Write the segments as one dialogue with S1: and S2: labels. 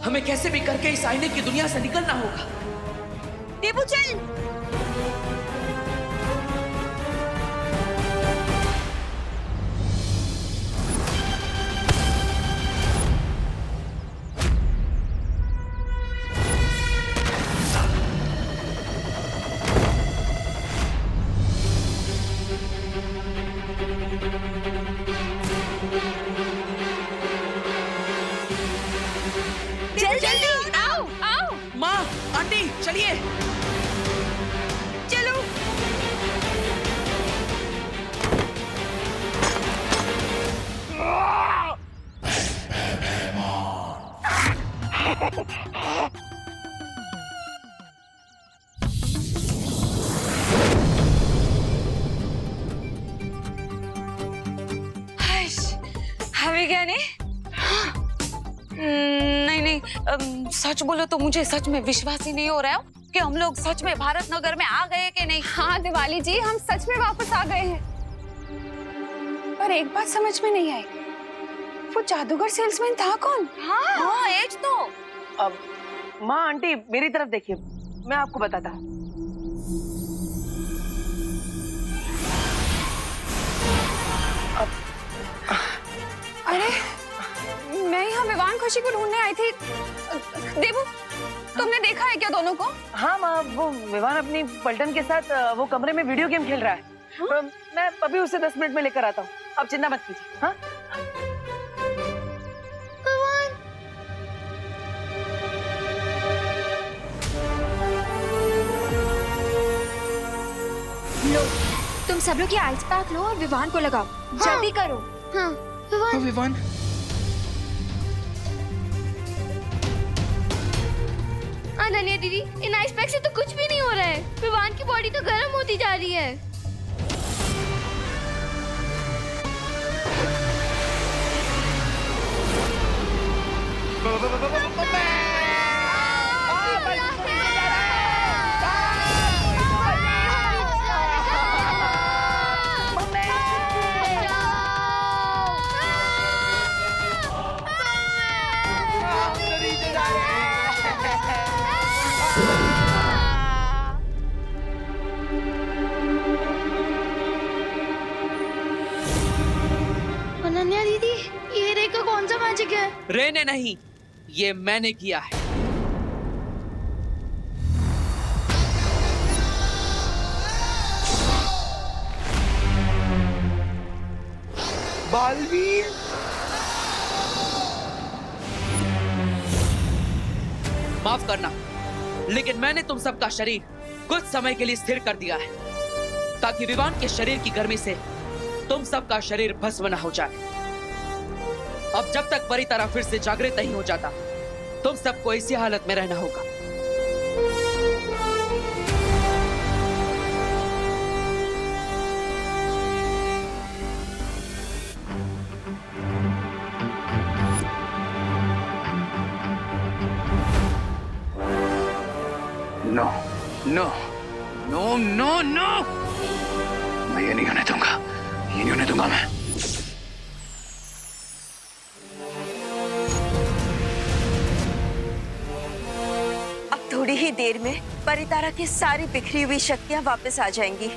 S1: हमें कैसे भी करके इस आईने की दुनिया से निकलना होगा।
S2: देबू चल। जल्दी आओ आओ।
S1: माँ, आंटी, चलिए।
S2: चलो। हमें क्या नहीं? नहीं, सच बोलो तो मुझे सच में विश्वास ही नहीं हो रहा है कि हम लोग सच में भारत नगर में आ गए कि नहीं।
S3: हाँ दिवाली जी, हम सच में वापस आ गए हैं। पर एक बात समझ में नहीं आई, वो जादूगर सेल्समैन था कौन?
S2: हाँ एज तो।
S4: अब माँ आंटी मेरी तरफ देखिए, मैं आपको बताता हूँ।
S3: अरे मैं यहाँ विवान खुशी को ढूंढने आई थी। देबू, तुमने देखा है क्या दोनों को?
S4: हाँ माँ, वो विवान अपनी पलटन के साथ वो कमरे में वीडियो गेम खेल रहा है। हाँ? मैं अभी उसे 10 मिनट में लेकर आता हूँ, आप चिंता मत कीजिए। हाँ
S5: लो, तुम सब लोग ये आइस पैक लो और विवान को लगाओ। जल्दी करो। हाँ,
S1: विवान।
S5: अनन्या दीदी, इन आइस पैक से तो कुछ भी नहीं हो रहा है। विवान की बॉडी तो गर्म होती जा रही है। अनन्या दीदी, ये रे का कौन सा मैजिक है?
S1: रे ने नहीं, ये मैंने किया है।
S6: बालवीर,
S1: माफ करना, लेकिन मैंने तुम सबका शरीर कुछ समय के लिए स्थिर कर दिया है, ताकि विवान के शरीर की गर्मी से तुम सबका शरीर भस्म न हो जाए। अब जब तक परितारा फिर से जागृत नहीं हो जाता, तुम सबको इसी हालत में रहना होगा।
S6: No no no no no, मैं ये नहीं होने दूंगा, ये नहीं होने दूंगा मैं।
S2: अब थोड़ी ही देर में परितारा की सारी बिखरी हुई शक्तियां वापस आ जाएंगी।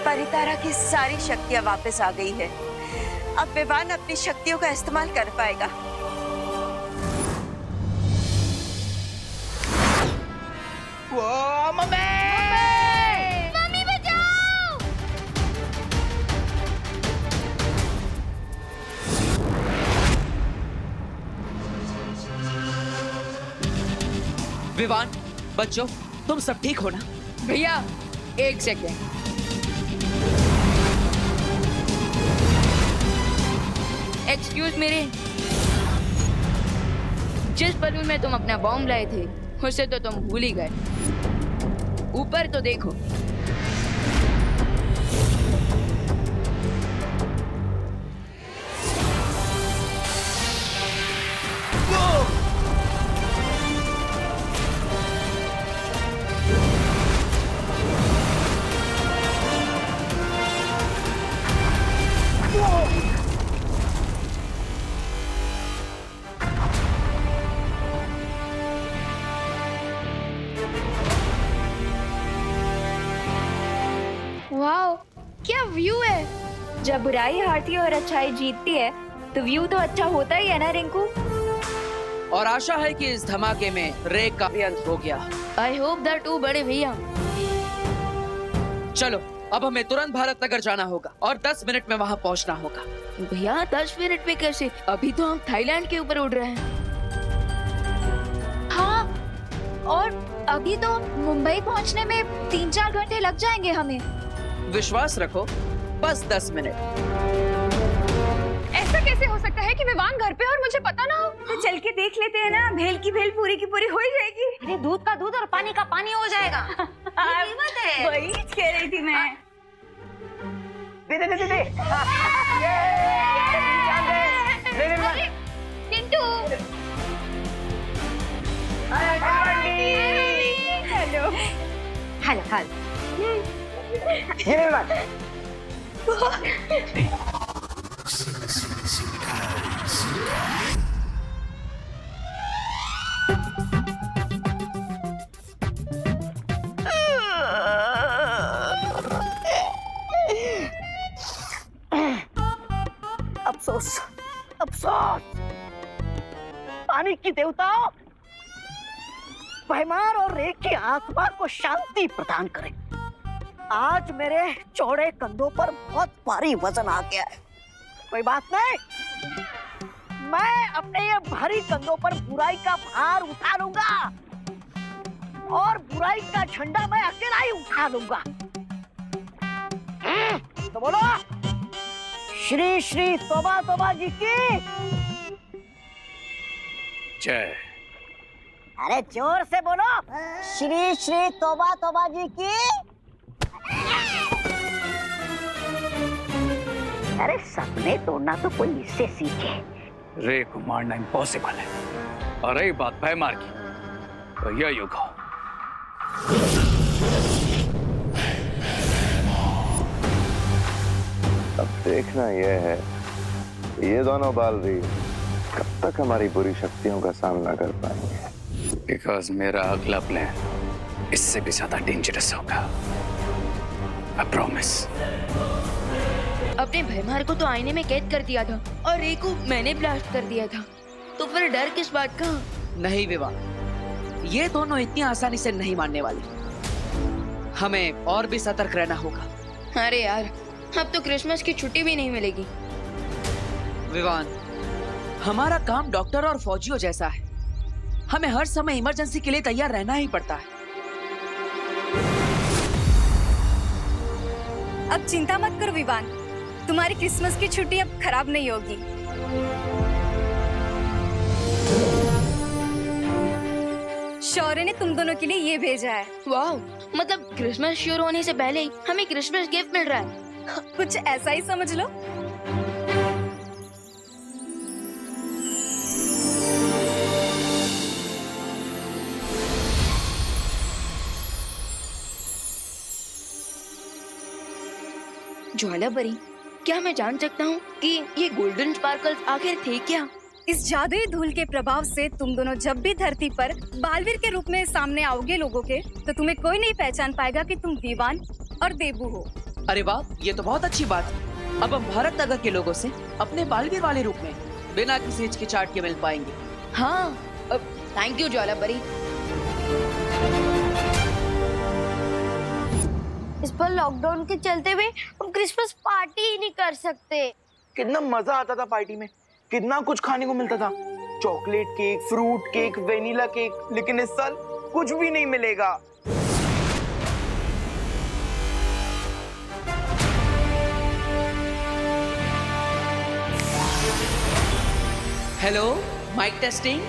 S2: परितारा की सारी शक्तियां वापस आ गई है। अब विवान अपनी शक्तियों का इस्तेमाल कर पाएगा।
S5: मम्मी बचाओ!
S1: विवान, बच्चों, तुम सब ठीक हो ना?
S3: भैया एक सेकेंड। एक्सक्यूज मेरे, जिस बलून में तुम अपना बॉम्ब लाए थे उसे तो तुम भूल ही गए। ऊपर तो देखो।
S5: व्यू है।
S7: जब बुराई हारती है और अच्छाई जीतती है तो व्यू तो अच्छा होता ही है ना रिंकू।
S1: और आशा है कि इस धमाके में रेक का भी अंत हो गया।
S5: आई होप दैट टू बड़े भैया।
S1: चलो अब हमें तुरंत भारत नगर जाना होगा और 10 मिनट में वहाँ पहुँचना होगा।
S5: भैया 10 मिनट में कैसे? अभी तो हम थाईलैंड के ऊपर उड़ रहे हैं।
S7: हाँ, और अभी तो मुंबई पहुंचने में 3-4 घंटे लग जाएंगे हमें।
S1: विश्वास रखो, बस 10 मिनट।
S3: ऐसा कैसे हो सकता है कि विवान घर पे और मुझे पता ना हो?
S2: तो चल के देख लेते हैं ना, भेल की भेल पूरी की पूरी हो ही जाएगी।
S7: अरे दूध का दूध और पानी का पानी हो जाएगा। ये कीमत है।
S2: वही कह रही थी मैं।
S4: दे
S5: चिंटू
S2: हेलो।
S7: Hello hello.
S4: ये ले बात।
S8: अफसोस, अफसोस। पानी की देवताओं, भैमार और रेख की आत्मा को शांति प्रदान करें। आज मेरे चौड़े कंधों पर बहुत भारी वजन आ गया है। कोई बात नहीं, मैं अपने ये भारी कंधों पर बुराई का भार उठा लूंगा और बुराई का झंडा मैं अकेला ही उठा लूंगा। तो बोलो, श्री श्री तोबा तोबा जी की
S6: जय।
S8: अरे जोर से बोलो, श्री श्री तोबा तोबा जी की। अरे सपने तोड़ना तो कोई इससे सीखे।
S6: रे को मारना इम्पॉसिबल है, और रही बात भैमार की, तो यह युग हो।
S9: अब देखना यह है कि ये दोनों बालवीर कब तक हमारी बुरी शक्तियों का सामना कर पाएंगे।
S6: बिकॉज मेरा अगला प्लान इससे भी ज्यादा डेंजरस होगा। I promise.
S5: अपने भैमार को तो आईने में कैद कर दिया था और रे को मैंने ब्लास्ट कर दिया था, तो फिर डर किस बात का?
S1: नहीं विवान, ये दोनों इतनी आसानी से नहीं मानने वाले। हमें और भी सतर्क रहना होगा।
S5: अरे यार, अब तो क्रिसमस की छुट्टी भी नहीं मिलेगी।
S1: विवान, हमारा काम डॉक्टर और फौजियों जैसा है। हमें हर समय इमरजेंसी के लिए तैयार रहना ही पड़ता है।
S2: अब चिंता मत करो विवान, तुम्हारी क्रिसमस की छुट्टी अब खराब नहीं होगी। शौर्य ने तुम दोनों के लिए ये भेजा है।
S5: वाह, मतलब क्रिसमस शुरू होने से पहले ही हमें क्रिसमस गिफ्ट मिल रहा है।
S2: कुछ ऐसा ही समझ लो।
S5: ज्वाला परी, क्या मैं जान सकता हूँ कि ये गोल्डन स्पार्कल्स आखिर थे क्या?
S2: इस जादुई धूल के प्रभाव से तुम दोनों जब भी धरती पर बालवीर के रूप में सामने आओगे लोगों के, तो तुम्हें कोई नहीं पहचान पाएगा कि तुम विवान और देबू हो।
S1: अरे वाह, ये तो बहुत अच्छी बात है। अब हम भारत नगर के लोगों से अपने बालवीर वाले रूप में बिना किसी हिचकिचाहट के मिल पाएंगे।
S5: हाँ, थैंक यू ज्वाला परी।
S7: इस पर लॉकडाउन के चलते हुए हम क्रिसमस पार्टी ही नहीं कर सकते।
S10: कितना मजा आता था पार्टी में, कितना कुछ खाने को मिलता था। Chocolate cake, fruit cake, vanilla cake. लेकिन इस साल कुछ भी नहीं मिलेगा।
S1: Hello, mic testing.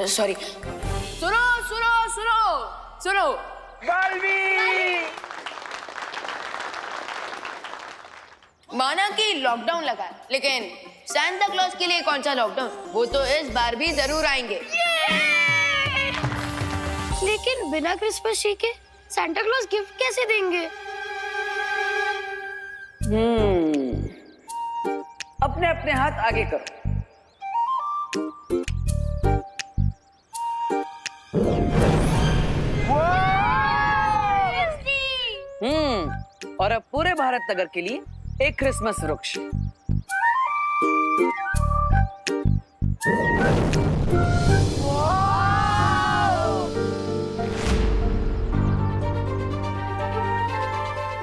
S5: सॉरी। सुनो सुनो सुनो सुनो, माना कि लॉकडाउन लगा है, लेकिन सांता क्लॉज के लिए कौन सा लॉकडाउन? वो तो इस बार भी जरूर आएंगे।
S7: लेकिन बिना क्रिसमस ट्री के सांता क्लॉज गिफ्ट कैसे देंगे?
S4: अपने अपने हाथ आगे करो। और अब पूरे भारत नगर के लिए एक क्रिसमस वृक्ष।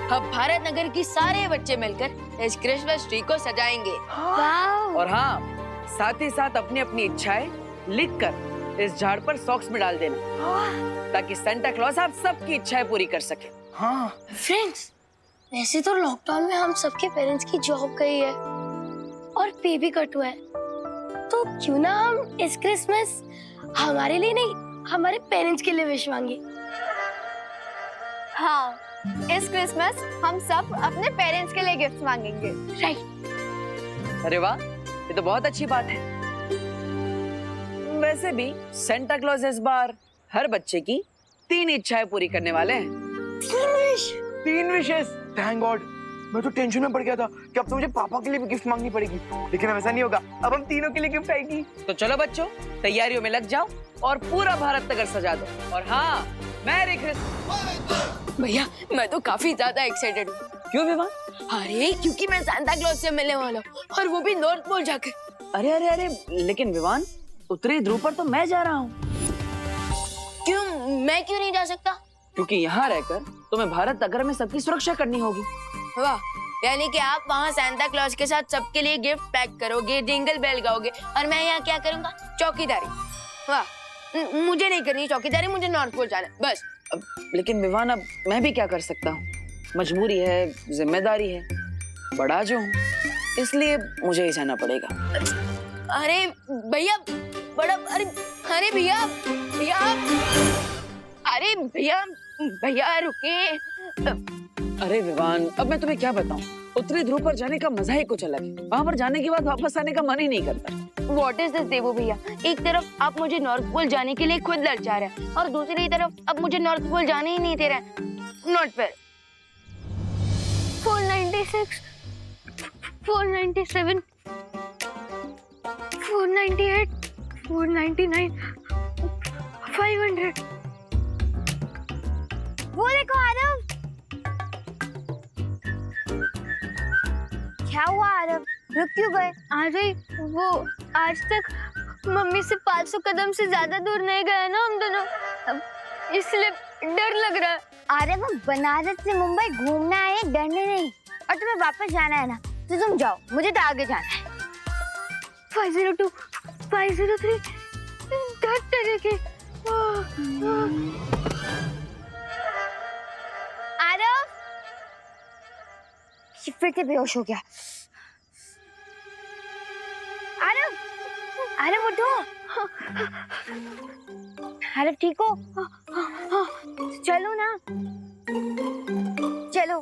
S5: अब भारत नगर की सारे बच्चे मिलकर इस क्रिसमस ट्री को सजाएंगे।
S4: और हाँ, साथ ही साथ अपनी अपनी इच्छाएं लिखकर इस झाड़ पर सॉक्स में डाल देना, ताकि सेंटा क्लॉज आप सबकी इच्छाएं पूरी कर सके।
S10: हाँ
S7: फ्रेंड्स, वैसे तो लॉकडाउन में हम सबके पेरेंट्स की जॉब गई है और पे भी कट हुआ है, तो क्यों ना हम इस क्रिसमस हमारे लिए नहीं, हमारे पेरेंट्स के लिए विश मांगे।
S3: हाँ, इस क्रिसमस हम सब अपने पेरेंट्स के लिए गिफ्ट मांगेंगे।
S7: राइट।
S4: अरे वाह, ये तो बहुत अच्छी बात है। वैसे भी सेंटा क्लॉज इस बार हर बच्चे की 3 इच्छाएं पूरी करने वाले हैं।
S10: 3 विशेस, थैंक गॉड। मैं तो टेंशन में पड़ गया था कि अब तो मुझे पापा के लिए भी गिफ्ट मांगनी पड़ेगी, लेकिन अब ऐसा नहीं होगा, अब हम तीनों के लिए गिफ्ट आएगी।
S4: तो चलो बच्चों, तैयारियों में लग जाओ और पूरा भारत नगर सजा दो। और हाँ, मैरी क्रिसमस।
S5: भैया, मैं तो काफी ज्यादा एक्साइटेड हूँ।
S4: क्यों विवान?
S5: अरे क्योंकि मैं सांता क्लॉज से मिलने वाला हूँ, और वो भी नॉर्थ पोल जाकर।
S4: अरे अरे अरे, लेकिन विवान, उत्तरी ध्रुव पर तो मैं जा रहा हूँ।
S5: क्यों, मैं क्यों नहीं जा सकता?
S4: क्योंकि यहाँ रहकर तुम्हें भारत नगर में सबकी सुरक्षा करनी होगी।
S5: वाह, यानी कि आप वहाँ सांता क्लॉज के साथ सबके लिए गिफ्ट पैक करोगे, जिंगल बेल गाओगे, और मैं यहाँ क्या करूँगा? चौकीदारी। वाह, मुझे नहीं करनी चौकीदारी, मुझे नॉर्थ पोल जाना है बस।
S4: लेकिन विवान, अब मैं भी क्या कर सकता हूँ? मजबूरी है, जिम्मेदारी है, बड़ा जो हूँ, इसलिए मुझे ही जाना पड़ेगा।
S5: अरे भैया, बड़ा, अरे अरे भैया भैया, अरे भैया भैया रुके।
S4: अरे विवान, अब मैं तुम्हें क्या बताऊं? उत्तरी ध्रुव पर जाने का मजा ही कुछ अलग है। वहाँ पर जाने के बाद वापस आने का मन ही नहीं करता।
S5: What is this देवो भैया? एक तरफ आप मुझे नॉर्थ पोल जाने के लिए खुद ललचा रहे हैं, और दूसरी तरफ अब मुझे नॉर्थ पोल जाने ही नहीं दे रहे हैं। Not fair.
S7: 496, 497, 498, 499, 500। वो देखो आरव। क्या हुआ आरव, रुक क्यों गए? अरे वो आज तक मम्मी से 500 कदम से ज्यादा दूर नहीं गए ना हम दोनों, इसलिए डर लग रहा है। अरे वो बनारस से मुंबई घूमना है, डरने नहीं। और तुम्हें वापस जाना है ना, तो तुम जाओ, मुझे तो आगे जाना है। 502, 503, डर के। आरव फिर से बेहोश हो गया। आरव, आरव उठो। आरव ठीक हो? चलो ना, चलो।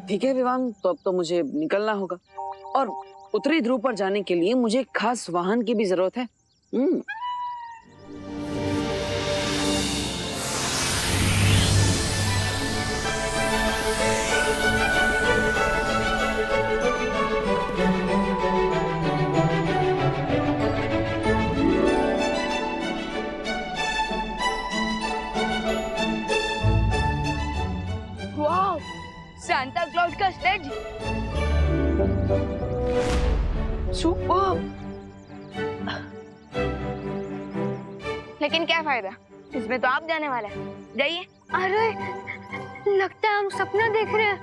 S4: ठीक है विवान, तो अब तो मुझे निकलना होगा, और उत्तरी ध्रुव पर जाने के लिए मुझे एक खास वाहन की भी जरूरत है।
S5: वाह, सांता क्लॉज का स्लेज।
S4: सुपर।
S5: लेकिन क्या फायदा, इसमें तो आप जाने वाला है। जाइए।
S7: अरे लगता है हम सपना देख रहे हैं।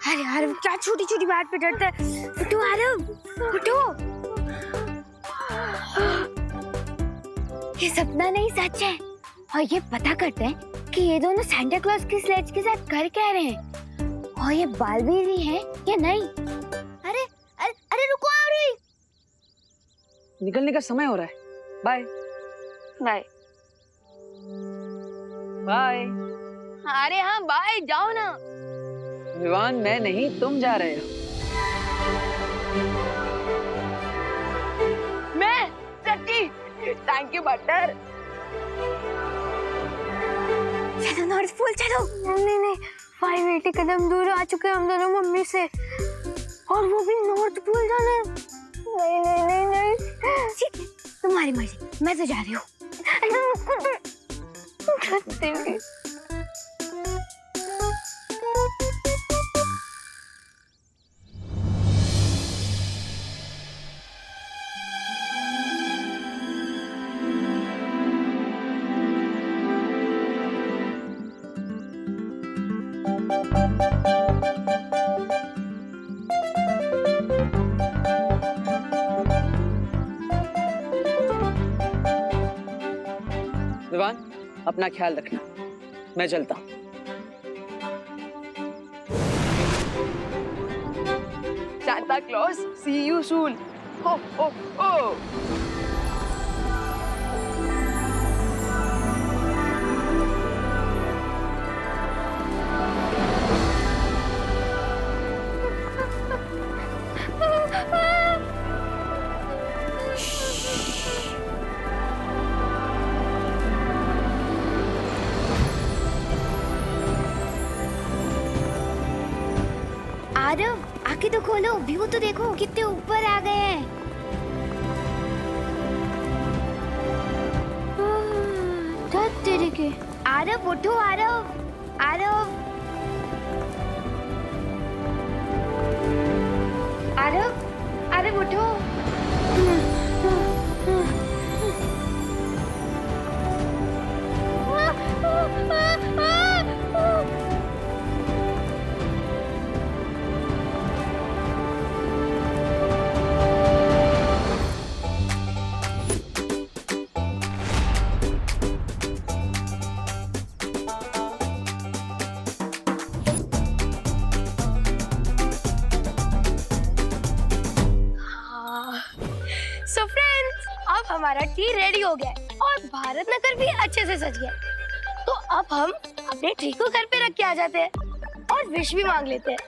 S7: अरे आरव, क्या छोटी छोटी बात पे डरता है? उठो आरव, उठो। ये सपना नहीं, सच है। और ये पता करते हैं कि ये दोनों सांता क्लॉज की स्लेज के साथ कर क्या रहे हैं, और ये बालवीर ही है या नहीं। अरे अरे अरे रुको आ रही।
S4: निकलने का समय हो रहा है। Bye
S5: bye.
S4: बाय।
S5: अरे हाँ बाय, जाओ ना।
S4: विवान, मैं नहीं, तुम जा रहे हो।
S5: मैं सच्ची, थैंक यू बटर।
S7: चलो नॉर्थ पोल चलो। नहीं नहीं, 580 कदम दूर आ चुके हैं हम दोनों मम्मी से, और वो भी नॉर्थ पोल जाना है। नहीं नहीं नहीं नहीं, ठीक है तुम्हारी मर्जी, मैं तो जा रही हूँ।
S4: विवान, अपना ख्याल रखना, मैं चलता हूँ।
S5: Santa Claus, see you soon. Ho ho हो।
S7: आरव, आंखें तो खोलो, व्यू तो देखो कितने ऊपर आ गए हैं। तेरे के आरव उठो, आरव आरव आरव आरव उठो। सो फ्रेंड्स, अब हमारा टी रेडी हो गया है और भारत नगर भी अच्छे से सज गया। तो अब हम अपने ट्री को घर पे रख के आ जाते हैं और विश भी मांग लेते हैं।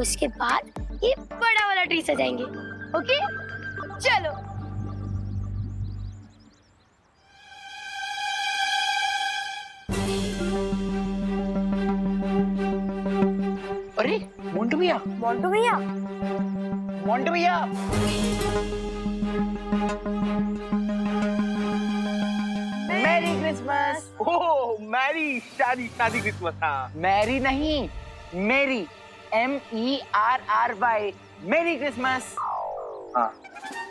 S7: उसके बाद ये बड़ा वाला ट्री सजाएंगे। ओके, चलो।
S10: अरे मोंटू भैया,
S7: मोंटू भैया,
S10: मोंटू भैया, मैरी क्रिसमस। ओह मैरी, शादी शादी क्रिसमस। हाँ, मैरी नहीं, मेरी, MERRY, मेरी क्रिसमस। हाँ,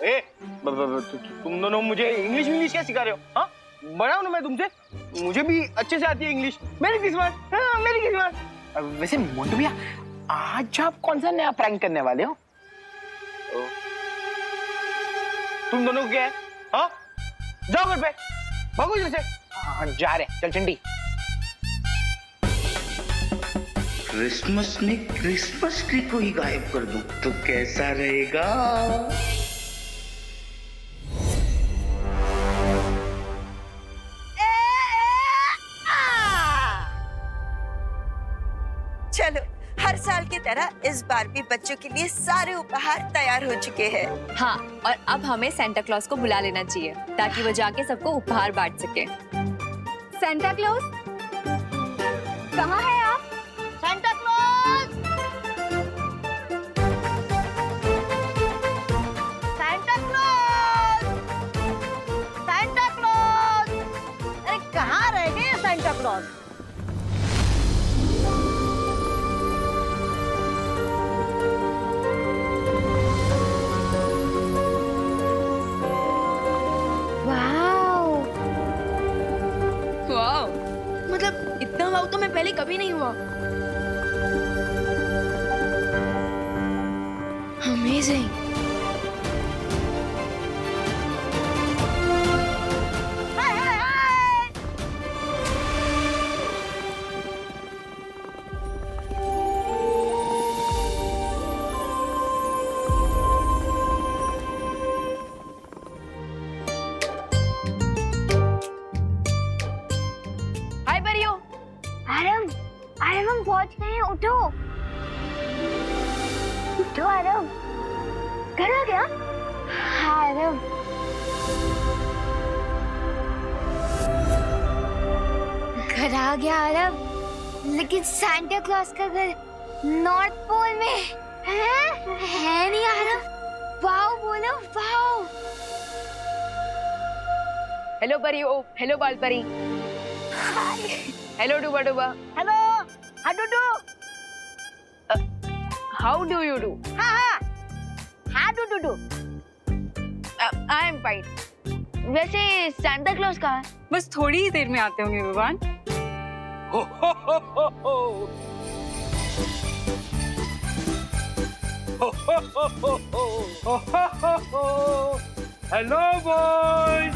S10: ए, तुम दोनों मुझे इंग्लिश क्या सिखा रहे हो? हाँ, बड़ा हूं ना मैं तुमसे, मुझे भी अच्छे से आती है इंग्लिश। मेरी क्रिसमस, हाँ, मेरी क्रिसमस। वैसे मोंटू भैया, आज आप कौन सा नया प्रैंक करने वाले हो? तुम दोनों को क्या है? हाँ? जाओ घर पे, भागो इधर से। हाँ, जा रहे हैं, चल चंडी।
S11: क्रिसमस में क्रिसमस ट्री को ही गायब कर दूं तो कैसा रहेगा?
S12: चलो, हर साल की तरह इस बार भी बच्चों के लिए सारे उपहार तैयार हो चुके हैं।
S13: हाँ, और अब हमें सेंटा क्लॉज को बुला लेना चाहिए ताकि वो जाके सबको उपहार बांट सके।
S2: सेंटा क्लॉज, कहाँ है आप?
S8: Santa Claus, Santa Claus, Santa Claus. अरे कहाँ रह गए सेंटा क्लॉज?
S5: मतलब इतना वाव तो मैं पहले कभी नहीं हुआ। अमेजिंग। हाय परियो।
S7: आरव, आरव हम पहुंच गए हैं, उठो उठो आरव। घर आ गया? हाँ आरव। घर आ गया आरव, लेकिन सांता क्लॉज का घर नॉर्थ पोल में है नहीं आरव। वाओ बोलो wow.
S5: Hello Pari, oh hello Baal Pari. Hello डूबा डूबा।
S8: हेलो हाडूडू।
S5: How do you do?
S8: हाँ हाडूडू।
S5: I am fine. वैसे सांता क्लॉज कहाँ है?
S2: बस थोड़ी ही देर में आते होंगे विवान।
S10: हेलो बॉयज,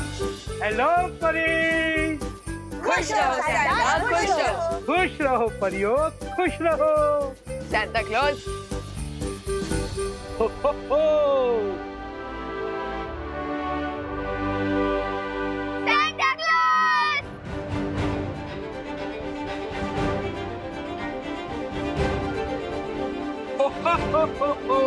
S10: हेलो परी।
S5: खुश रहो सांता, खुश रहो।
S10: खुश रहो परियो, खुश रहो।
S5: Santa Claus.
S10: हो हो हो।
S7: Santa Claus!
S10: हो हो हो हो।